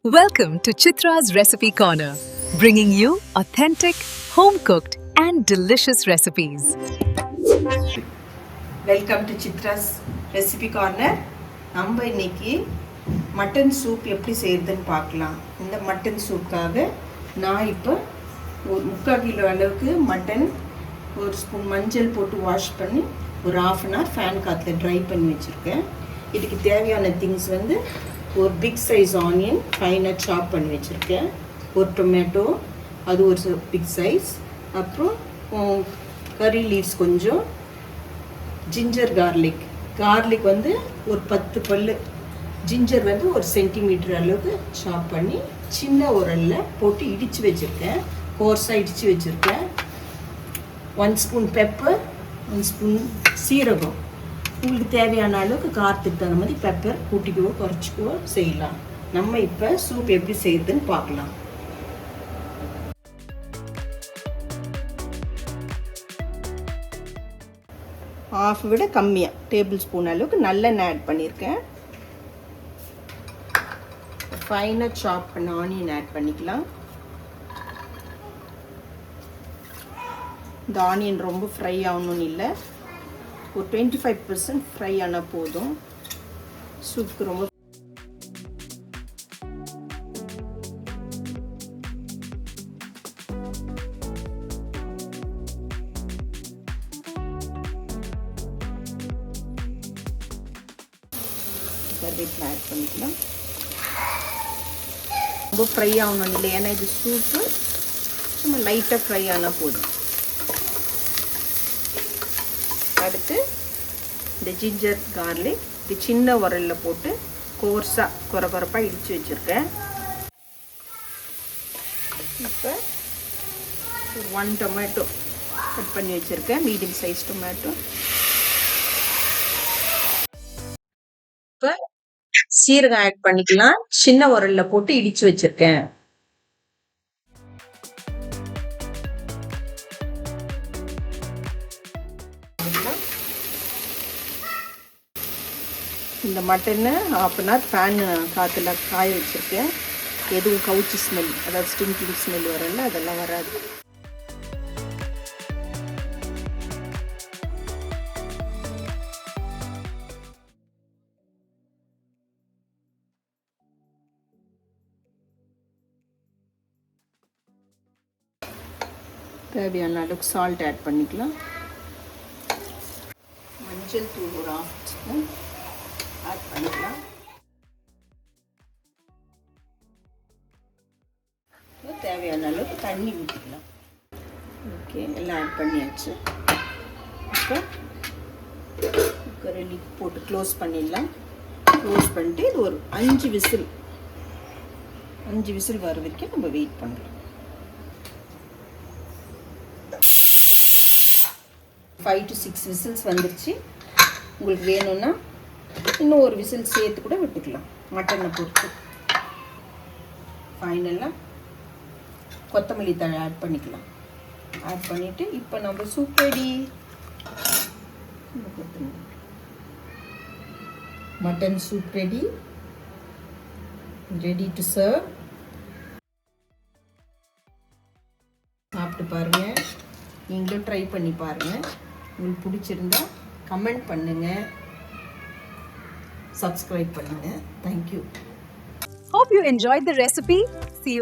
Welcome to Chitra's Recipe Corner, bringing you authentic, home-cooked and delicious recipes. Welcome to Chitra's recipe corner. நம்ம இன்னைக்கு mutton soup எப்படி செய்யறதுன்னு பார்க்கலாம். இந்த மட்டன் சூப்புக்காக நான் இப்போ ஒரு 3/4 கிலோ அளவுக்கு மட்டன், ஒரு ஸ்பூன் மஞ்சள் போட்டு வாஷ் பண்ணி ஒரு 1/2 அன் ஹவர் ஃபேன் காற்றுல ட்ரை பண்ணி வச்சுருக்கேன். இதுக்கு தேவையான திங்ஸ் வந்து ஒரு பிக் சைஸ் ஆனியன் ஃபைனாக சாப் பண்ணி வச்சுருக்கேன், ஒரு டொமேட்டோ அது ஒரு பிக் சைஸ், அப்புறம் கறி லீவ்ஸ் கொஞ்சம், ஜிஞ்சர் கார்லிக் வந்து ஒரு 10 பல், ஜிஞ்சர் வந்து ஒரு சென்டிமீட்டர் அளவுக்கு சாப் பண்ணி சின்ன உரலில் போட்டு இடித்து வச்சுருக்கேன், கோர்ஸாக இடித்து வச்சுருக்கேன். 1 ஸ்பூன் பெப்பர், 1 ஸ்பூன் சீரகம். உங்களுக்கு தேவையான அளவுக்கு காரத்துக்கு தகுந்த மாதிரி பெப்பர் கூட்டிக்குவோ குறைச்சிக்குவோ செய்யலாம். நம்ம இப்போ சூப் எப்படி செய்யறதுன்னு பார்க்கலாம். ஹாஃப் விட கம்மியாக டேபிள் ஸ்பூன் அளவுக்கு நல்லெண்ணெய் ஆட் பண்ணியிருக்கேன். ஃபைனாக சாப் பண்ண ஆனியன் ஆட் பண்ணிக்கலாம். இந்த ஆனியன் ரொம்ப ஃப்ரை ஆகணும்னு இல்லை, ஒரு 25% ஃப்ரை ஆனால் போதும். சூப்புக்கு ரொம்ப கருவேப்பிலை ஆட் பண்ணிக்கலாம். ரொம்ப ஃப்ரை ஆகணும் இல்லை, ஏன்னா இது சூப்பு நம்ம லைட்டாக ஃப்ரை ஆனால் போதும். அடுத்து இந்த ஜிஞ்சர் கார்லிக் இது சின்ன உரலில் போட்டு கோர்ஸாக குறப்பாக இடித்து வச்சுருக்கேன். இப்போ ஒரு 1 டொமேட்டோ கட் பண்ணி வச்சுருக்கேன், மீடியம் சைஸ் டொமேட்டோ. இப்போ சீரகம் ஆட் பண்ணிக்கலாம், சின்ன உரலில் போட்டு இடித்து வச்சுருக்கேன். இந்த மட்டனை 1/2 அன் ஹவர் ஃபேன் காற்றுல காய வச்சுருக்கேன். எதுவும் கவுச்சி ஸ்மெல், அதாவது ஸ்டிங்கிங் ஸ்மெல் வரல, அதெல்லாம் வராது. தேவையான அளவுக்கு சால்ட் ஆட் பண்ணிக்கலாம். மஞ்சள் தூள் ஒரு 1/2 ஸ்பூன் ஆட் பண்ணிக்கலாம். தேவையான அளவுக்கு தண்ணி ஊற்றிக்கலாம். ஓகே, எல்லாம் ஆட் பண்ணியாச்சு. இப்போ குக்கரை லிட் போட்டு க்ளோஸ் பண்ணிடலாம். க்ளோஸ் பண்ணிட்டு இது ஒரு 5 விசில் வர வரைக்கும் நம்ம வெயிட் பண்ணலாம். 5 to 6 விசில்ஸ் வந்துருச்சு. உங்களுக்கு வேணும்னா இன்னும் ஒரு விசில் சேர்த்து கூட விட்டுக்கலாம், மட்டனை பொறுத்து. ஃபைனலாக கொத்தமல்லி தழை ஆட் பண்ணிக்கலாம். ஆட் பண்ணிவிட்டு இப்போ நம்ம soup ready. Mutton soup ready to serve. சாப்பிட்டு பாருங்கள், நீங்களும் ட்ரை பண்ணி பாருங்கள். உங்களுக்கு பிடிச்சிருந்தா கமெண்ட் பண்ணுங்கள், சப்ஸ்கிரைப் பண்ணுங்கள். Thank you. Hope you enjoyed the recipe.